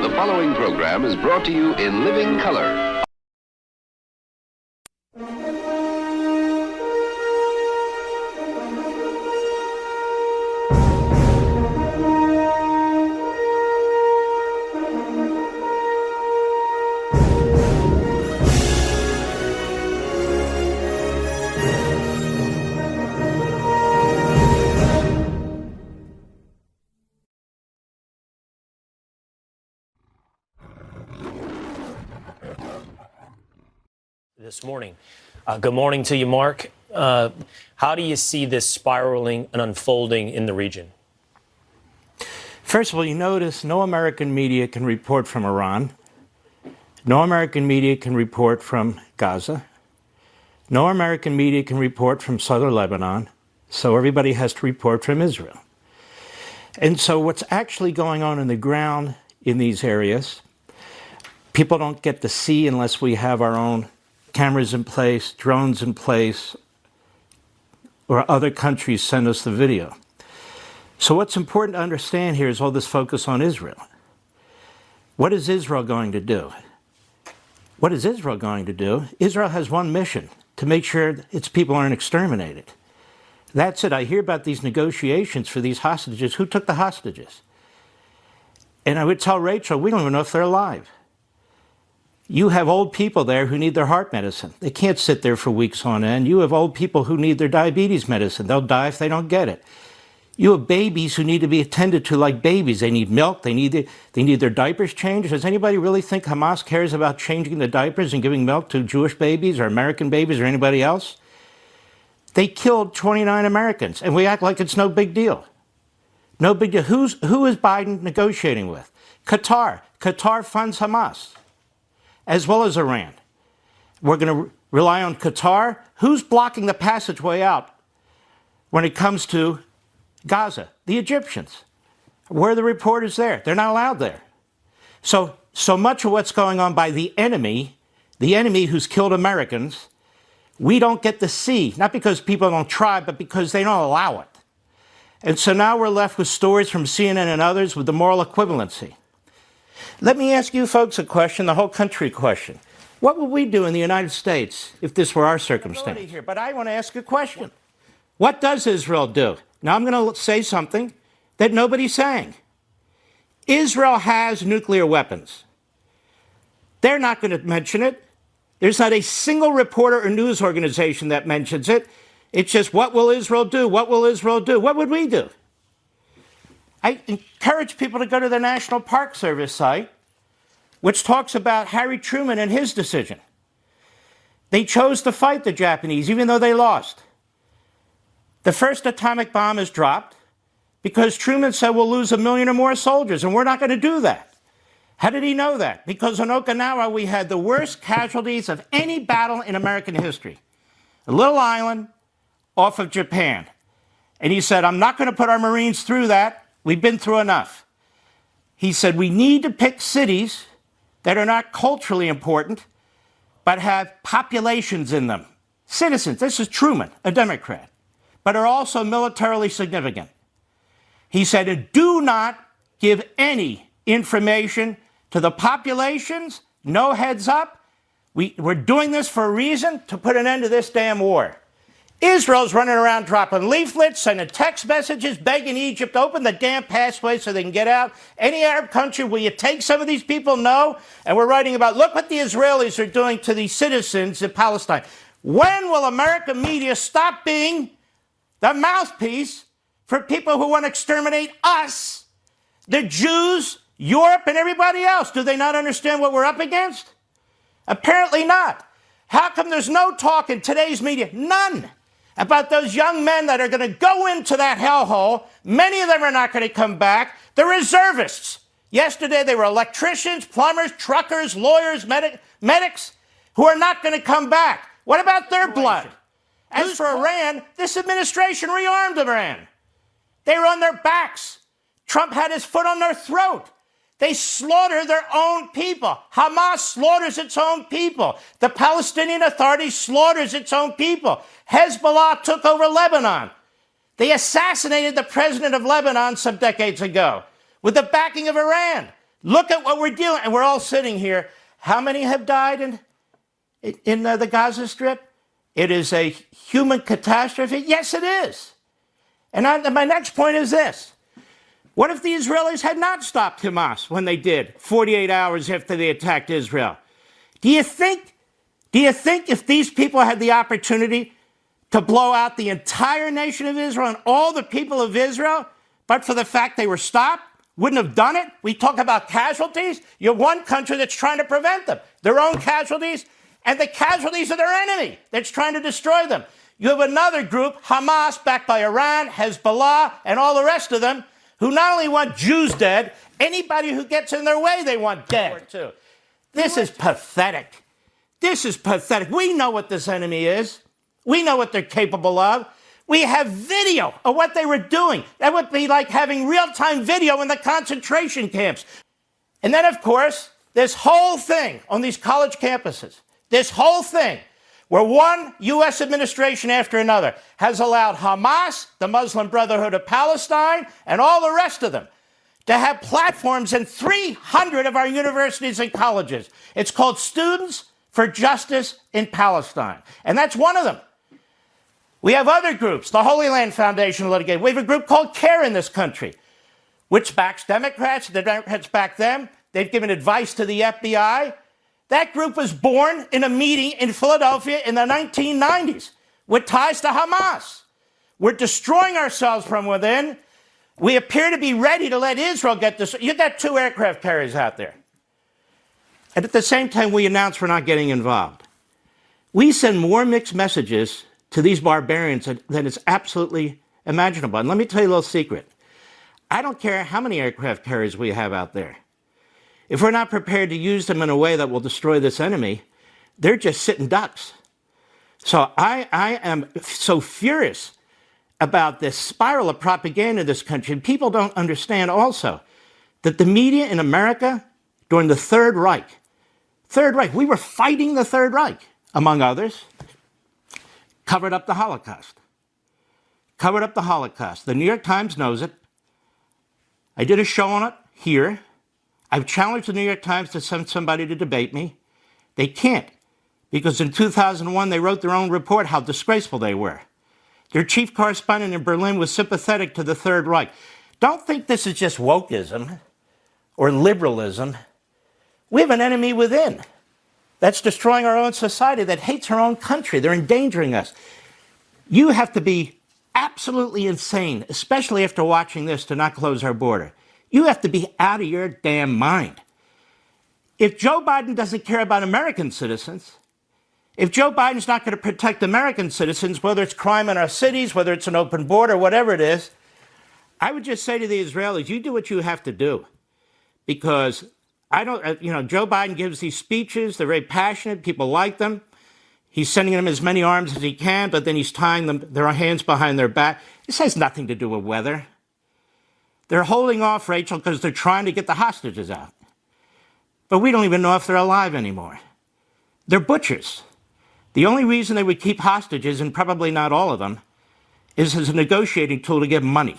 The following program is brought to you in living color. This morning. Good morning to you, Mark. How do you see this spiraling and unfolding in the region? First of all, you notice no American media can report from Iran. No American media can report from Gaza. No American media can report from southern Lebanon. So everybody has to report from Israel. And so what's actually going on in the ground in these areas, people don't get to see unless we have our own cameras in place, drones in place, or other countries send us the video. So what's important to understand here is all this focus on Israel. What is Israel going to do? What is Israel going to do? Israel has one mission, to make sure its people aren't exterminated. That's it. I hear about these negotiations for these hostages. Who took the hostages? And I would tell Rachel, we don't even know if they're alive. You have old people there who need their heart medicine. They can't sit there for weeks on end. You have old people who need their diabetes medicine. They'll die if they don't get it. You have babies who need to be attended to like babies. They need milk. They need their diapers changed. Does anybody really think Hamas cares about changing the diapers and giving milk to Jewish babies or American babies or anybody else? They killed 29 Americans, and we act like it's no big deal. No big deal. Who is Biden negotiating with? Qatar. Qatar funds Hamas, as well as Iran. We're going to rely on Qatar. Who's blocking the passageway out when it comes to Gaza? The Egyptians. Where are the reporters there? They're not allowed there. So much of what's going on by the enemy who's killed Americans, we don't get to see, not because people don't try, but because they don't allow it. And so now we're left with stories from CNN and others with the moral equivalency. Let me ask you folks a question, the whole country question. What would we do in the United States if this were our circumstance? Here, but I want to ask a question. What does Israel do? Now I'm going to say something that nobody's saying. Israel has nuclear weapons. They're not going to mention it. There's not a single reporter or news organization that mentions it. It's just, what will Israel do? What will Israel do? What would we do? I encourage people to go to the National Park Service site, which talks about Harry Truman and his decision. They chose to fight the Japanese, even though they lost. The first atomic bomb is dropped because Truman said we'll lose 1 million or more soldiers, and we're not going to do that. How did he know that? Because on Okinawa, we had the worst casualties of any battle in American history. A little island off of Japan. And he said, I'm not going to put our Marines through that. We've been through enough. He said, we need to pick cities that are not culturally important, but have populations in them. Citizens, this is Truman, a Democrat, but are also militarily significant. He said, do not give any information to the populations, no heads up. We're doing this for a reason, to put an end to this damn war. Israel's running around dropping leaflets, sending text messages, begging Egypt to open the damn passway so they can get out. Any Arab country, will you take some of these people? No. And we're writing about, look what the Israelis are doing to the citizens in Palestine. When will American media stop being the mouthpiece for people who want to exterminate us, the Jews, Europe, and everybody else? Do they not understand what we're up against? Apparently not. How come there's no talk in today's media? None. About those young men that are going to go into that hellhole. Many of them are not going to come back. The reservists. Yesterday they were electricians, plumbers, truckers, lawyers, medics who are not going to come back. What about their blood? As for Iran, this administration rearmed Iran. They were on their backs. Trump had his foot on their throat. They slaughter their own people. Hamas slaughters its own people. The Palestinian Authority slaughters its own people. Hezbollah took over Lebanon. They assassinated the president of Lebanon some decades ago with the backing of Iran. Look at what we're dealing, and we're all sitting here. How many have died in the Gaza Strip? It is a human catastrophe. Yes, it is. And my next point is this. What if the Israelis had not stopped Hamas when they did, 48 hours after they attacked Israel? Do you think if these people had the opportunity to blow out the entire nation of Israel and all the people of Israel, but for the fact they were stopped, wouldn't have done it? We talk about casualties. You have one country that's trying to prevent them, their own casualties, and the casualties of their enemy that's trying to destroy them. You have another group, Hamas, backed by Iran, Hezbollah, and all the rest of them, who not only want Jews dead, anybody who gets in their way, they want dead, too. This is pathetic. This is pathetic. We know what this enemy is. We know what they're capable of. We have video of what they were doing. That would be like having real-time video in the concentration camps. And then, of course, this whole thing on these college campuses, this whole thing, where one U.S. administration after another has allowed Hamas, the Muslim Brotherhood of Palestine, and all the rest of them to have platforms in 300 of our universities and colleges. It's called Students for Justice in Palestine. And that's one of them. We have other groups, the Holy Land Foundation litigated. We have a group called CARE in this country, which backs Democrats. The Democrats back them. They've given advice to the FBI. That group was born in a meeting in Philadelphia in the 1990s with ties to Hamas. We're destroying ourselves from within. We appear to be ready to let Israel get this. You got 2 aircraft carriers out there. And at the same time, we announce we're not getting involved. We send more mixed messages to these barbarians than is absolutely imaginable. And let me tell you a little secret. I don't care how many aircraft carriers we have out there. If we're not prepared to use them in a way that will destroy this enemy, they're just sitting ducks. So I am so furious about this spiral of propaganda in this country. And people don't understand also that the media in America during the Third Reich, we were fighting the Third Reich, among others, covered up the Holocaust. Covered up the Holocaust. The New York Times knows it. I did a show on it here. I've challenged the New York Times to send somebody to debate me. They can't, because in 2001, they wrote their own report how disgraceful they were. Their chief correspondent in Berlin was sympathetic to the Third Reich. Don't think this is just wokeism or liberalism. We have an enemy within that's destroying our own society, that hates our own country. They're endangering us. You have to be absolutely insane, especially after watching this, to not close our border. You have to be out of your damn mind. If Joe Biden doesn't care about American citizens, if Joe Biden's not going to protect American citizens, whether it's crime in our cities, whether it's an open border, whatever it is, I would just say to the Israelis, you do what you have to do. Because Joe Biden gives these speeches. They're very passionate. People like them. He's sending them as many arms as he can, but then he's tying their hands behind their back. This has nothing to do with weather. They're holding off, Rachel, because they're trying to get the hostages out. But we don't even know if they're alive anymore. They're butchers. The only reason they would keep hostages, and probably not all of them, is as a negotiating tool to get money.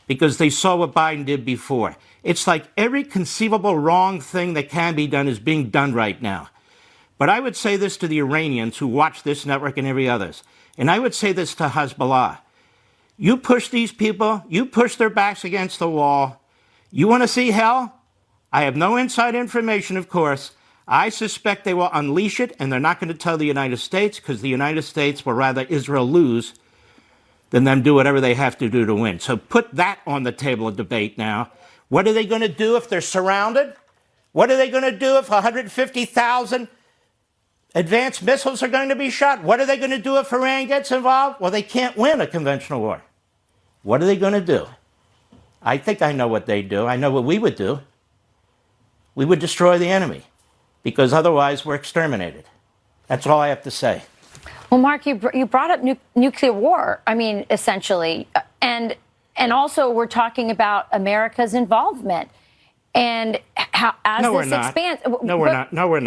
Because they saw what Biden did before. It's like every conceivable wrong thing that can be done is being done right now. But I would say this to the Iranians who watch this network and every others. And I would say this to Hezbollah. You push these people, you push their backs against the wall. You want to see hell? I have no inside information, of course. I suspect they will unleash it, and they're not going to tell the United States, because the United States will rather Israel lose than them do whatever they have to do to win. So put that on the table of debate now. What are they going to do if they're surrounded? What are they going to do if 150,000 advanced missiles are going to be shot? What are they going to do if Iran gets involved? Well, they can't win a conventional war. What are they going to do? I think I know what they'd do. I know what we would do. We would destroy the enemy, because otherwise we're exterminated. That's all I have to say. Well, Mark, you brought up nuclear war, I mean, essentially. And also we're talking about America's involvement. And how, as no, this expands... No, we're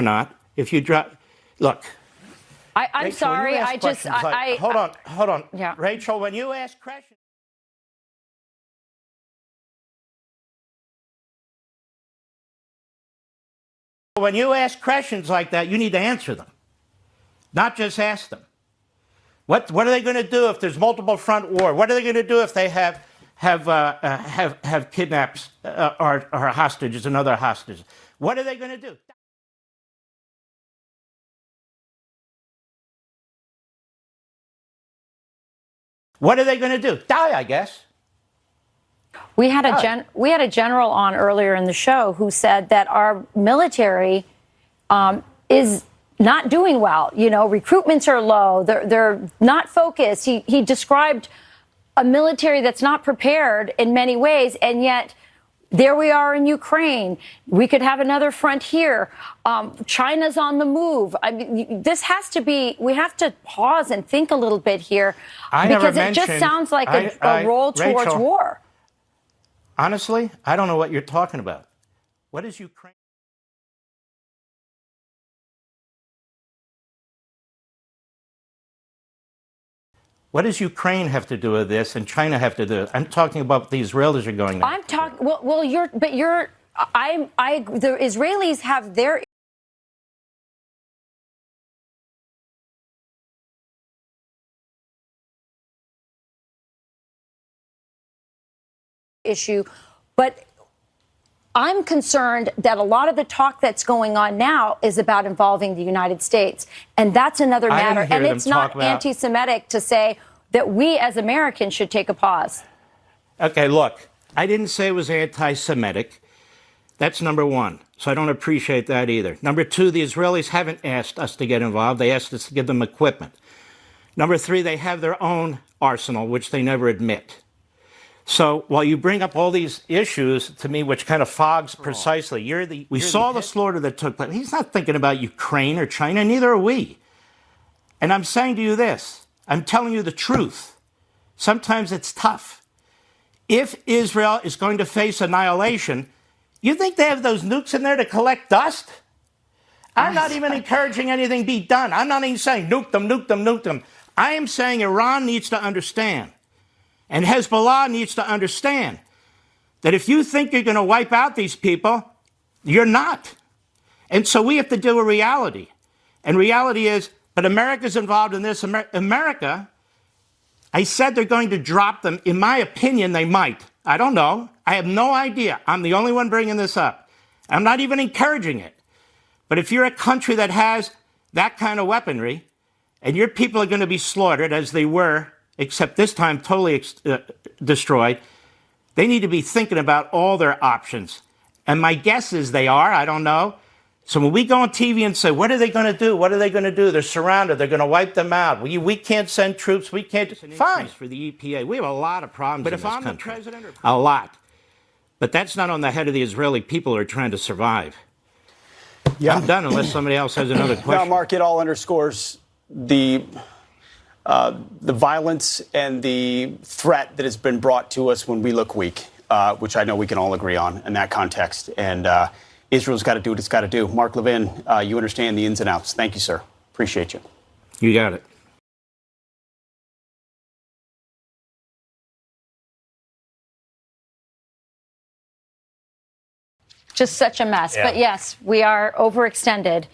not. If you drop... Look, I'm Rachel, sorry. when you ask I just, questions like- hold on. Yeah. Rachel, when you ask questions. When you ask questions like that, you need to answer them, not just ask them. What are they going to do if there's multiple front war? What are they going to do if they have kidnaps or hostages and other hostages? What are they going to do? What are they going to do? Die, I guess. We had a general on earlier in the show who said that our military is not doing well. You know, recruitments are low. They're not focused. He described a military that's not prepared in many ways, and yet there we are in Ukraine. We could have another front here. China's on the move. I mean, this has to be. We have to pause and think a little bit here because it just sounds like a roll towards Rachel, war. Honestly, I don't know what you're talking about. What is Ukraine? What does Ukraine have to do with this, and China have to do it? I'm talking about what the Israelis are going. I'm talking. Well, the Israelis have their issue, but I'm concerned that a lot of the talk that's going on now is about involving the United States. And that's another matter. And it's not anti-Semitic to say that we as Americans should take a pause. Okay, look, I didn't say it was anti-Semitic. That's number one. So I don't appreciate that either. Number two, the Israelis haven't asked us to get involved. They asked us to give them equipment. Number three, they have their own arsenal, which they never admit. So while you bring up all these issues to me, which kind of fogs precisely, we saw the slaughter that took place. He's not thinking about Ukraine or China, neither are we. And I'm saying to you this, I'm telling you the truth. Sometimes it's tough. If Israel is going to face annihilation, you think they have those nukes in there to collect dust? I'm not even encouraging anything be done. I'm not even saying nuke them, nuke them, nuke them. I am saying Iran needs to understand, and Hezbollah needs to understand, that if you think you're going to wipe out these people, you're not. And so we have to deal with reality. And reality is, but America's involved in this. America, I said they're going to drop them. In my opinion, they might. I don't know. I have no idea. I'm the only one bringing this up. I'm not even encouraging it. But if you're a country that has that kind of weaponry, and your people are going to be slaughtered as they were, except this time totally destroyed, they need to be thinking about all their options. And my guess is they are. I don't know. So when we go on TV and say, what are they going to do? What are they going to do? They're surrounded. They're going to wipe them out. We can't send troops. We can't. Fine. For the EPA. We have a lot of problems in this country. But if I'm the president? A lot. But that's not on the head of the Israeli people who are trying to survive. Yeah. I'm done unless somebody else has another question. Now, Mark, it all underscores the violence and the threat that has been brought to us when we look weak, which I know we can all agree on in that context. And Israel's got to do what it's got to do. Mark Levin, you understand the ins and outs. Thank you, sir. Appreciate you. You got it. Just such a mess. Yeah. But yes, we are overextended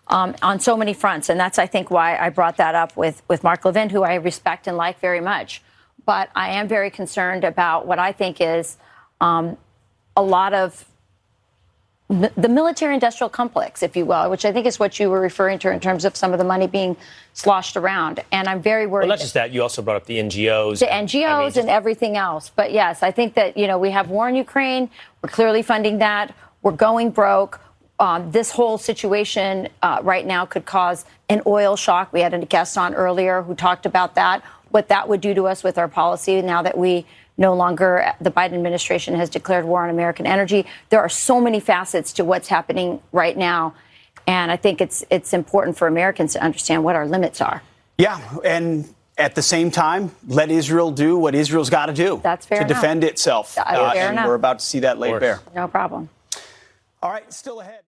on so many fronts. And that's, I think, why I brought that up with Mark Levin, who I respect and like very much. But I am very concerned about what I think is a lot of the military-industrial complex, if you will, which I think is what you were referring to in terms of some of the money being sloshed around. And I'm very worried. Well, not just that. You also brought up the NGOs. The NGOs and everything else. But, yes, I think that, we have war in Ukraine. We're clearly funding that. We're going broke. This whole situation right now could cause an oil shock. We had a guest on earlier who talked about that, what that would do to us with our policy now that we no longer, the Biden administration has declared war on American energy. There are so many facets to what's happening right now. And I think it's important for Americans to understand what our limits are. Yeah. And at the same time, let Israel do what Israel's got to do. That's fair to enough. Defend itself. Fair and enough. We're about to see that laid bare. No problem. All right. Still ahead.